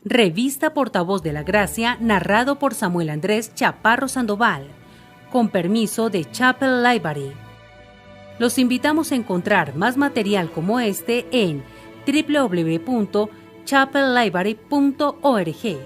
Revista Portavoz de la Gracia, narrado por Samuel Andrés Chaparro Sandoval, con permiso de Chapel Library. Los invitamos a encontrar más material como este en www.chapellibrary.org.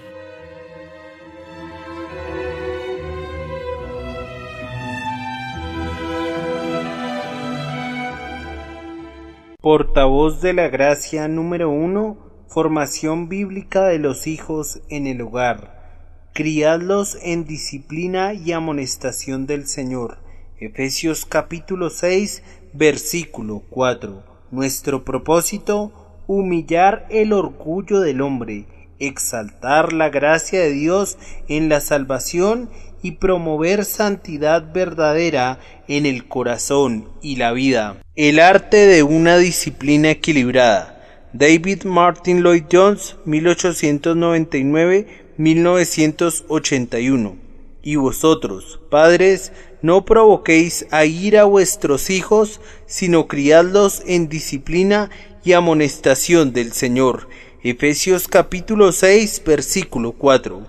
Portavoz de la Gracia número 1. Formación bíblica de los hijos en el hogar. Criadlos en disciplina y amonestación del Señor. Efesios capítulo 6, versículo 4. Nuestro propósito: humillar el orgullo del hombre, exaltar la gracia de Dios en la salvación y promover santidad verdadera en el corazón y la vida. El arte de una disciplina equilibrada. David Martin Lloyd Jones, 1899-1981. Y vosotros, padres, no provoquéis a ira a vuestros hijos, sino criadlos en disciplina y amonestación del Señor. Efesios capítulo 6, versículo 4.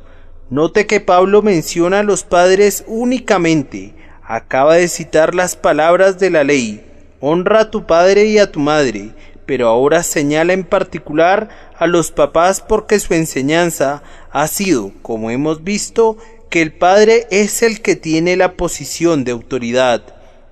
Note que Pablo menciona a los padres únicamente. Acaba de citar las palabras de la ley: honra a tu padre y a tu madre. Pero ahora señala en particular a los papás porque su enseñanza ha sido, como hemos visto, que el padre es el que tiene la posición de autoridad.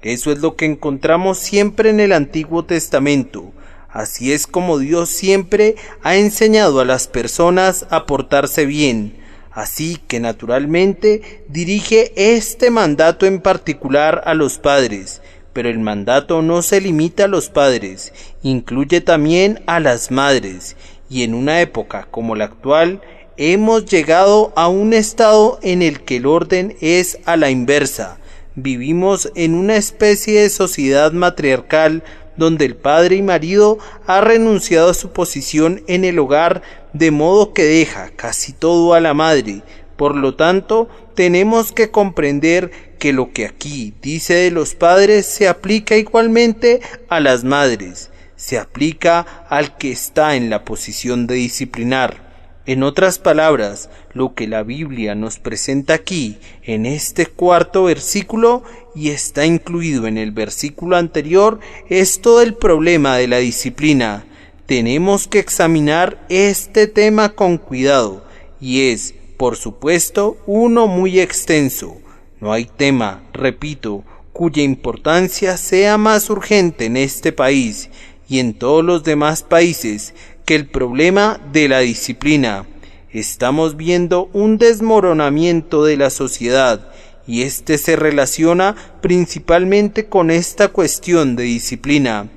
Eso es lo que encontramos siempre en el Antiguo Testamento. Así es como Dios siempre ha enseñado a las personas a portarse bien. Así que naturalmente dirige este mandato en particular a los padres. Pero el mandato no se limita a los padres, incluye también a las madres, y en una época como la actual, hemos llegado a un estado en el que el orden es a la inversa. Vivimos en una especie de sociedad matriarcal donde el padre y marido ha renunciado a su posición en el hogar, de modo que deja casi todo a la madre. Por lo tanto, tenemos que comprender que lo que aquí dice de los padres se aplica igualmente a las madres, se aplica al que está en la posición de disciplinar. En otras palabras, lo que la Biblia nos presenta aquí, en este cuarto versículo, y está incluido en el versículo anterior, es todo el problema de la disciplina. Tenemos que examinar este tema con cuidado, y es, por supuesto, uno muy extenso. No hay tema, repito, cuya importancia sea más urgente en este país y en todos los demás países que el problema de la disciplina. Estamos viendo un desmoronamiento de la sociedad y este se relaciona principalmente con esta cuestión de disciplina.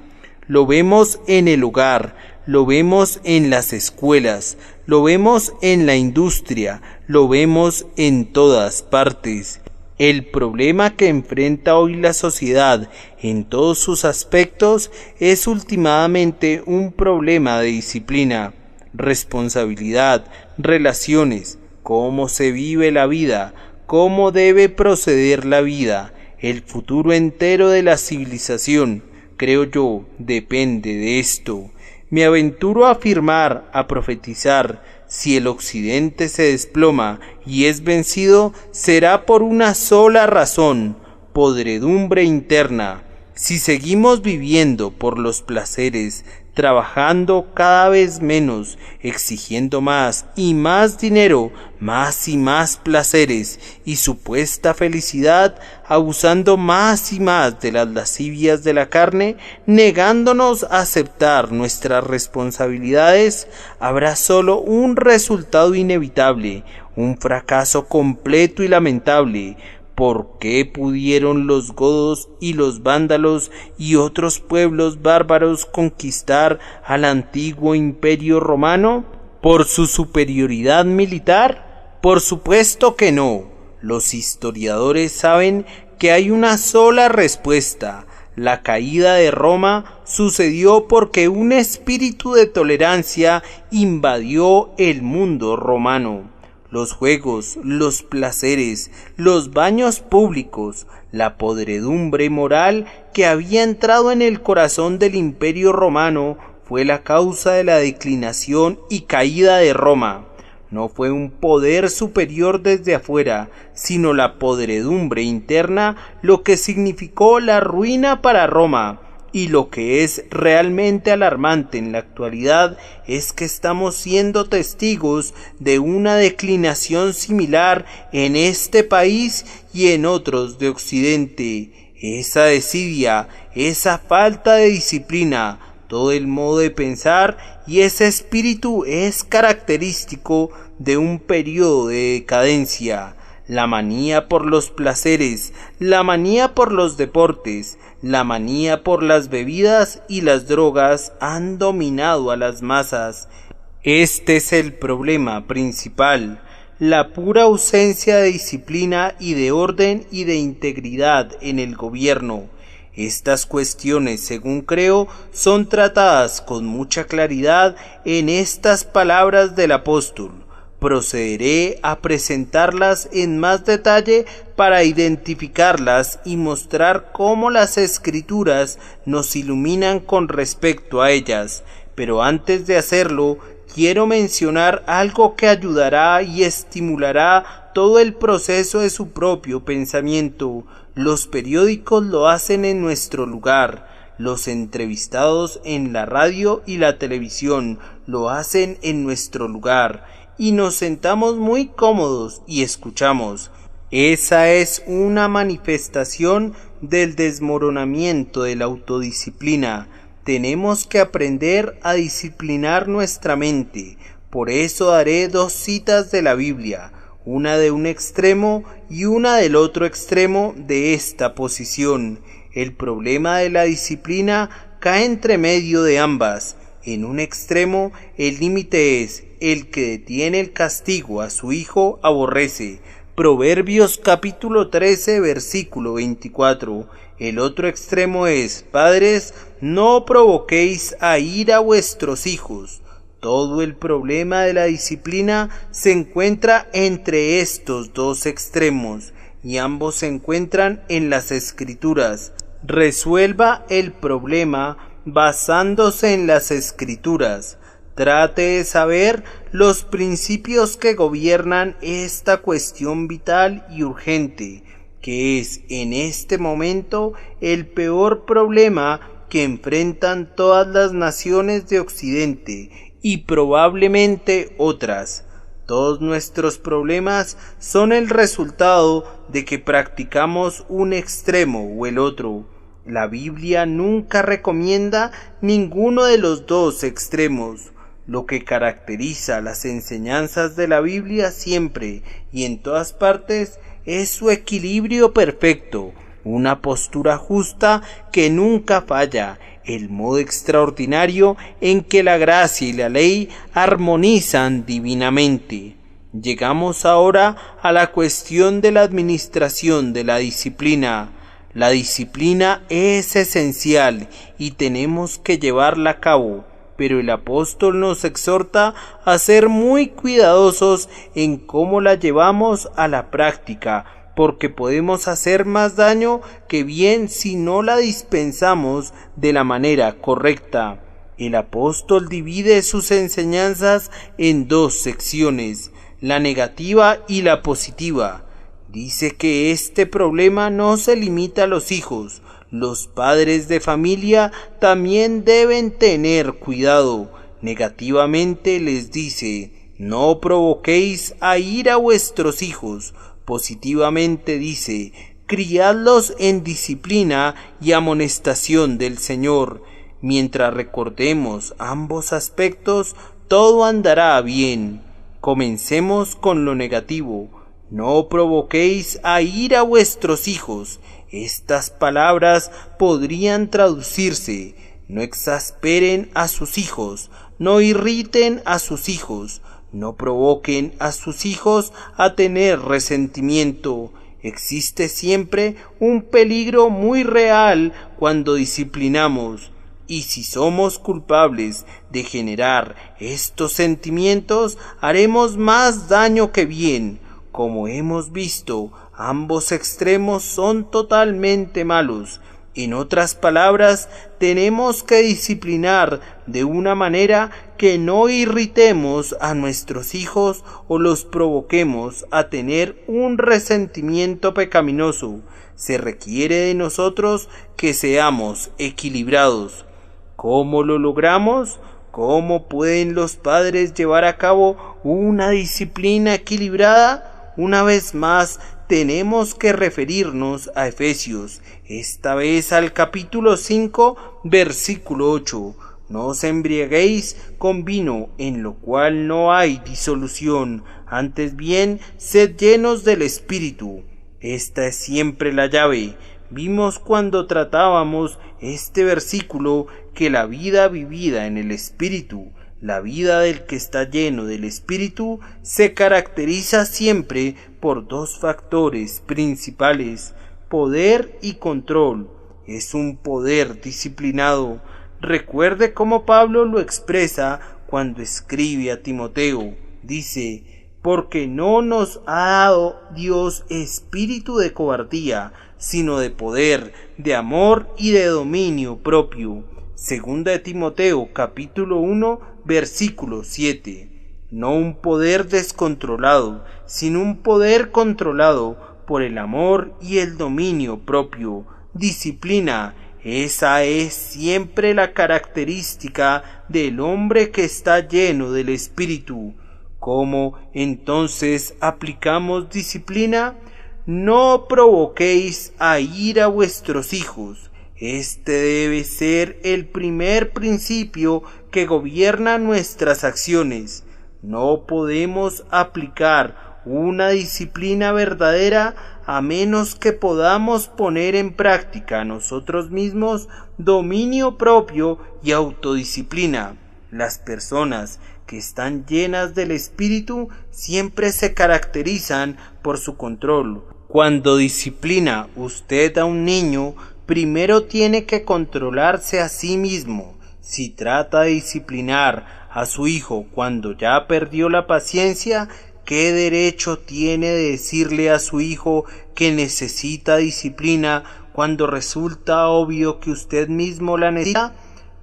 Lo vemos en el hogar, lo vemos en las escuelas, lo vemos en la industria, lo vemos en todas partes. El problema que enfrenta hoy la sociedad en todos sus aspectos es últimamente un problema de disciplina, responsabilidad, relaciones, cómo se vive la vida, cómo debe proceder la vida. El futuro entero de la civilización, creo yo, depende de esto. Me aventuro a afirmar, a profetizar: si el occidente se desploma y es vencido, será por una sola razón: podredumbre interna. Si seguimos viviendo por los placeres, trabajando cada vez menos, exigiendo más y más dinero, más y más placeres y supuesta felicidad, abusando más y más de las lascivias de la carne, negándonos a aceptar nuestras responsabilidades, habrá solo un resultado inevitable: un fracaso completo y lamentable. ¿Por qué pudieron los godos y los vándalos y otros pueblos bárbaros conquistar al antiguo imperio romano? ¿Por su superioridad militar? Por supuesto que no. Los historiadores saben que hay una sola respuesta: la caída de Roma sucedió porque un espíritu de tolerancia invadió el mundo romano. Los juegos, los placeres, los baños públicos, la podredumbre moral que había entrado en el corazón del imperio romano fue la causa de la declinación y caída de Roma. No fue un poder superior desde afuera, sino la podredumbre interna lo que significó la ruina para Roma. Y lo que es realmente alarmante en la actualidad es que estamos siendo testigos de una declinación similar en este país y en otros de Occidente. Esa desidia, esa falta de disciplina, todo el modo de pensar y ese espíritu es característico de un periodo de decadencia. La manía por los placeres, la manía por los deportes, la manía por las bebidas y las drogas han dominado a las masas. Este es el problema principal, la pura ausencia de disciplina y de orden y de integridad en el gobierno. Estas cuestiones, según creo, son tratadas con mucha claridad en estas palabras del apóstol. Procederé a presentarlas en más detalle para identificarlas y mostrar cómo las Escrituras nos iluminan con respecto a ellas. Pero antes de hacerlo, quiero mencionar algo que ayudará y estimulará todo el proceso de su propio pensamiento. Los periódicos lo hacen en nuestro lugar. Los entrevistados en la radio y la televisión lo hacen en nuestro lugar. Y nos sentamos muy cómodos y escuchamos. Esa es una manifestación del desmoronamiento de la autodisciplina. Tenemos que aprender a disciplinar nuestra mente. Por eso daré 2 citas de la Biblia, una de un extremo y una del otro extremo de esta posición. El problema de la disciplina cae entre medio de ambas. En un extremo, el límite es: el que detiene el castigo a su hijo aborrece. Proverbios capítulo 13, versículo 24. El otro extremo es: padres, no provoquéis a ira a vuestros hijos. Todo el problema de la disciplina se encuentra entre estos 2 extremos, y ambos se encuentran en las Escrituras. Resuelva el problema basándose en las Escrituras. Trate de saber los principios que gobiernan esta cuestión vital y urgente, que es en este momento el peor problema que enfrentan todas las naciones de Occidente y probablemente otras. Todos nuestros problemas son el resultado de que practicamos un extremo o el otro. La Biblia nunca recomienda ninguno de los 2 extremos. Lo que caracteriza las enseñanzas de la Biblia siempre y en todas partes es su equilibrio perfecto, una postura justa que nunca falla, el modo extraordinario en que la gracia y la ley armonizan divinamente. Llegamos ahora a la cuestión de la administración de la disciplina. La disciplina es esencial y tenemos que llevarla a cabo, pero el apóstol nos exhorta a ser muy cuidadosos en cómo la llevamos a la práctica, porque podemos hacer más daño que bien si no la dispensamos de la manera correcta. El apóstol divide sus enseñanzas en 2 secciones, la negativa y la positiva. Dice que este problema no se limita a los hijos. Los padres de familia también deben tener cuidado. Negativamente les dice: no provoquéis a ira a vuestros hijos. Positivamente dice: criadlos en disciplina y amonestación del Señor. Mientras recordemos ambos aspectos, todo andará bien. Comencemos con lo negativo. No provoquéis a ira a vuestros hijos. Estas palabras podrían traducirse: no exasperen a sus hijos, no irriten a sus hijos, no provoquen a sus hijos a tener resentimiento. Existe siempre un peligro muy real cuando disciplinamos, y si somos culpables de generar estos sentimientos, haremos más daño que bien. Como hemos visto, ambos extremos son totalmente malos. En otras palabras, tenemos que disciplinar de una manera que no irritemos a nuestros hijos o los provoquemos a tener un resentimiento pecaminoso. Se requiere de nosotros que seamos equilibrados. ¿Cómo lo logramos? ¿Cómo pueden los padres llevar a cabo una disciplina equilibrada? Una vez más, tenemos que referirnos a Efesios, esta vez al capítulo 5, versículo 8. No os embriaguéis con vino, en lo cual no hay disolución, antes bien, sed llenos del Espíritu. Esta es siempre la llave. Vimos cuando tratábamos este versículo que la vida vivida en el Espíritu, la vida del que está lleno del Espíritu, se caracteriza siempre por dos factores principales: poder y control. Es un poder disciplinado. Recuerde cómo Pablo lo expresa cuando escribe a Timoteo. Dice: porque no nos ha dado Dios espíritu de cobardía, sino de poder, de amor y de dominio propio. Segunda de Timoteo, capítulo 1, versículo 7. No un poder descontrolado, sino un poder controlado por el amor y el dominio propio. Disciplina, esa es siempre la característica del hombre que está lleno del Espíritu. ¿Cómo entonces aplicamos disciplina? No provoquéis a ira a vuestros hijos. Este debe ser el primer principio que gobierna nuestras acciones. No podemos aplicar una disciplina verdadera a menos que podamos poner en práctica nosotros mismos dominio propio y autodisciplina. Las personas que están llenas del Espíritu siempre se caracterizan por su control. Cuando disciplina usted a un niño, primero tiene que controlarse a sí mismo. Si trata de disciplinar a su hijo cuando ya perdió la paciencia, ¿qué derecho tiene de decirle a su hijo que necesita disciplina cuando resulta obvio que usted mismo la necesita?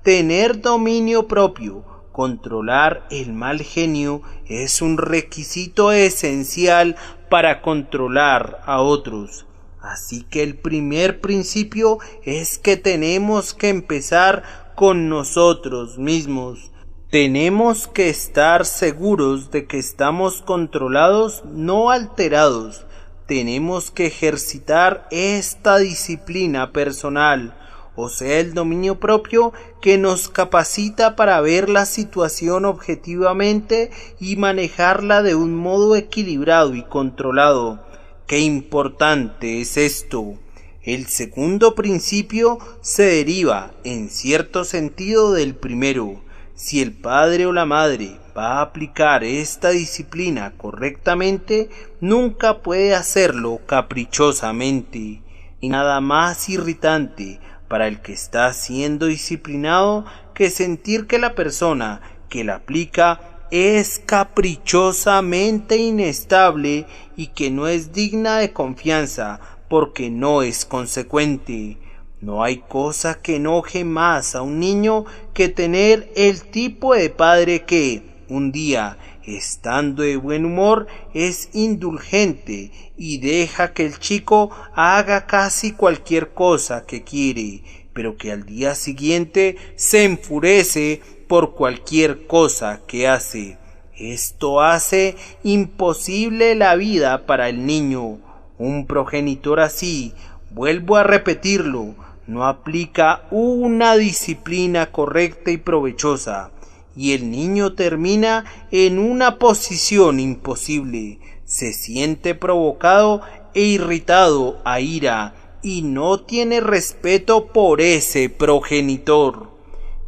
Tener dominio propio, controlar el mal genio, es un requisito esencial para controlar a otros. Así que el primer principio es que tenemos que empezar con nosotros mismos. Tenemos que estar seguros de que estamos controlados, no alterados. Tenemos que ejercitar esta disciplina personal, o sea, el dominio propio, que nos capacita para ver la situación objetivamente y manejarla de un modo equilibrado y controlado. ¡Qué importante es esto! El segundo principio se deriva, en cierto sentido, del primero. Si el padre o la madre va a aplicar esta disciplina correctamente, nunca puede hacerlo caprichosamente. Y nada más irritante para el que está siendo disciplinado que sentir que la persona que la aplica es caprichosamente inestable y que no es digna de confianza porque no es consecuente. No hay cosa que enoje más a un niño que tener el tipo de padre que, un día, estando de buen humor, es indulgente y deja que el chico haga casi cualquier cosa que quiere, pero que al día siguiente se enfurece por cualquier cosa que hace. Esto hace imposible la vida para el niño. Un progenitor así, vuelvo a repetirlo, no aplica una disciplina correcta y provechosa, y el niño termina en una posición imposible. Se siente provocado e irritado a ira, y no tiene respeto por ese progenitor.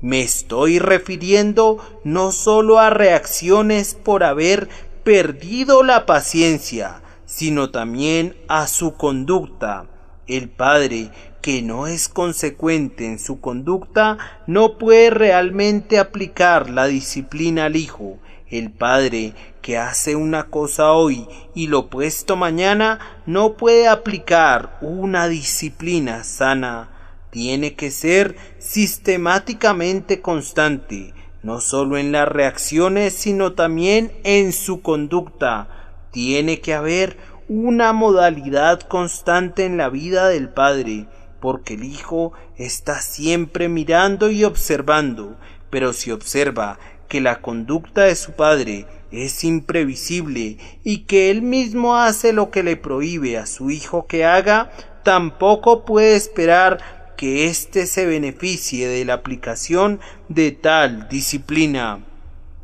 Me estoy refiriendo no solo a reacciones por haber perdido la paciencia, sino también a su conducta. El padre que no es consecuente en su conducta no puede realmente aplicar la disciplina al hijo. El padre que hace una cosa hoy y lo opuesto mañana no puede aplicar una disciplina sana. tiene que ser sistemáticamente constante, no solo en las reacciones, sino también en su conducta. Tiene que haber una modalidad constante en la vida del padre, porque el hijo está siempre mirando y observando, pero si observa que la conducta de su padre es imprevisible y que él mismo hace lo que le prohíbe a su hijo que haga, tampoco puede esperar que éste se beneficie de la aplicación de tal disciplina.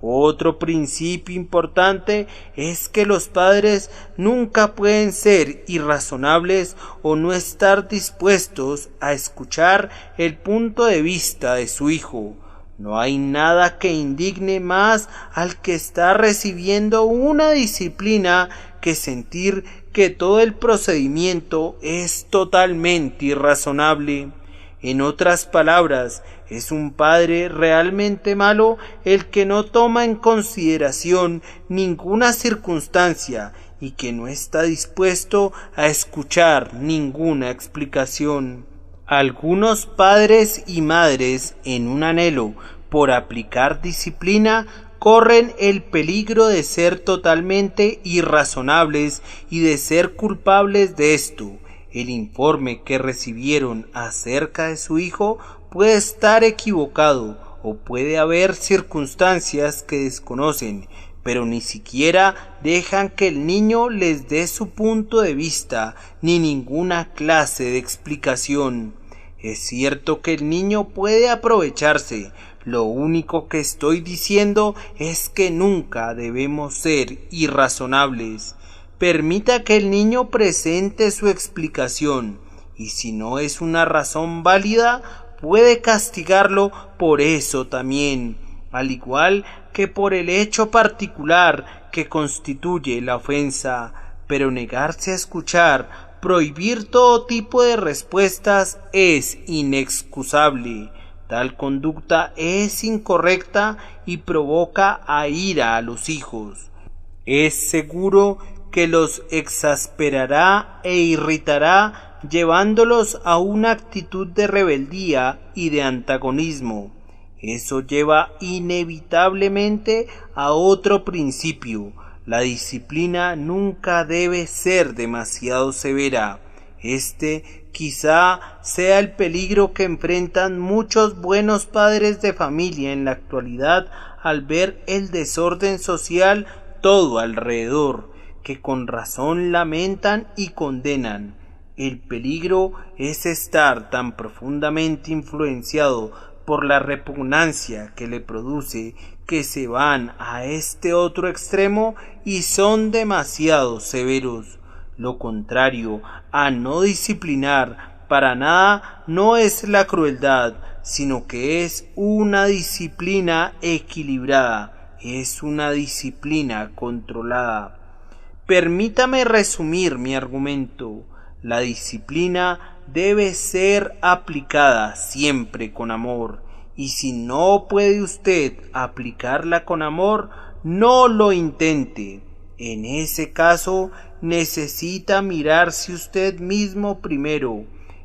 Otro principio importante es que los padres nunca pueden ser irrazonables o no estar dispuestos a escuchar el punto de vista de su hijo. No hay nada que indigne más al que está recibiendo una disciplina que sentir que todo el procedimiento es totalmente irrazonable. En otras palabras, es un padre realmente malo el que no toma en consideración ninguna circunstancia y que no está dispuesto a escuchar ninguna explicación. Algunos padres y madres, en un anhelo por aplicar disciplina, corren el peligro de ser totalmente irrazonables y de ser culpables de esto. El informe que recibieron acerca de su hijo puede estar equivocado o puede haber circunstancias que desconocen, pero ni siquiera dejan que el niño les dé su punto de vista ni ninguna clase de explicación. Es cierto que el niño puede aprovecharse, lo único que estoy diciendo es que nunca debemos ser irrazonables. Permita que el niño presente su explicación, y si no es una razón válida, puede castigarlo por eso también, al igual que por el hecho particular que constituye la ofensa. Pero negarse a escuchar, prohibir todo tipo de respuestas es inexcusable. Tal conducta es incorrecta y provoca a ira a los hijos. Es seguro que los exasperará e irritará, llevándolos a una actitud de rebeldía y de antagonismo. Eso lleva inevitablemente a otro principio. La disciplina nunca debe ser demasiado severa. Este quizá sea el peligro que enfrentan muchos buenos padres de familia en la actualidad al ver el desorden social todo alrededor, que con razón lamentan y condenan. El peligro es estar tan profundamente influenciado por la repugnancia que le produce que se van a este otro extremo y son demasiado severos. Lo contrario a no disciplinar para nada no es la crueldad, sino que es una disciplina equilibrada, es una disciplina controlada. Permítame resumir mi argumento. La disciplina debe ser aplicada siempre con amor, y si no puede usted aplicarla con amor, no lo intente. En ese caso, necesita mirarse usted mismo primero.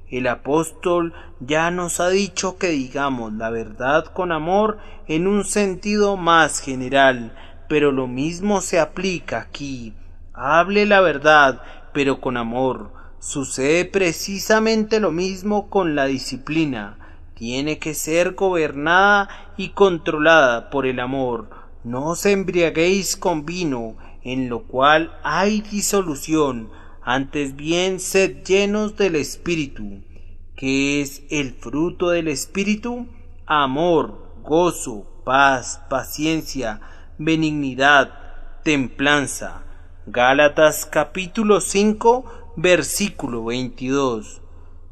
El apóstol ya nos ha dicho que digamos la verdad con amor en un sentido más general, pero lo mismo se aplica aquí. Hable la verdad, pero con amor. Sucede precisamente lo mismo con la disciplina. Tiene que ser gobernada y controlada por el amor. No os embriaguéis con vino, en lo cual hay disolución, antes bien sed llenos del Espíritu. ¿Qué es el fruto del Espíritu? Amor, gozo, paz, paciencia, benignidad, templanza. Gálatas capítulo 5, versículo 22.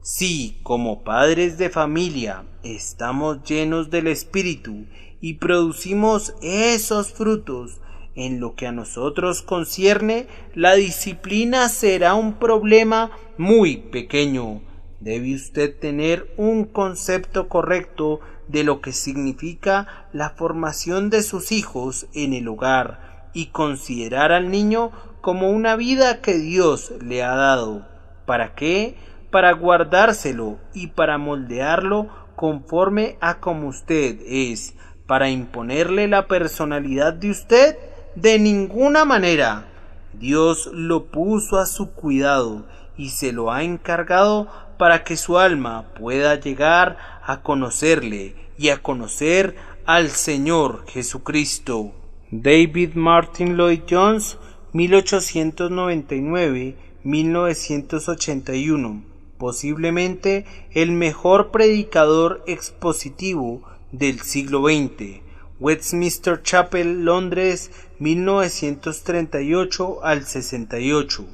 Si, como padres de familia, estamos llenos del Espíritu y producimos esos frutos, en lo que a nosotros concierne, la disciplina será un problema muy pequeño. Debe usted tener un concepto correcto de lo que significa la formación de sus hijos en el hogar y considerar al niño como una vida que Dios le ha dado. ¿Para qué? para guardárselo y para moldearlo conforme a como usted es, para imponerle la personalidad de usted, de ninguna manera. Dios lo puso a su cuidado y se lo ha encargado para que su alma pueda llegar a conocerle y a conocer al Señor Jesucristo. David Martin Lloyd Jones, 1899-1981, posiblemente el mejor predicador expositivo del siglo XX. Westminster Chapel, Londres, 1938 al 68.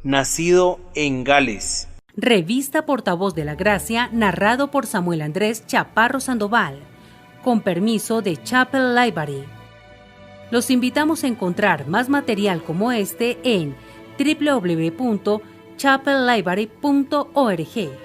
Nacido en Gales. Revista Portavoz de la Gracia, narrado por Samuel Andrés Chaparro Sandoval, con permiso de Chapel Library. Los invitamos a encontrar más material como este en www.chapellibrary.org.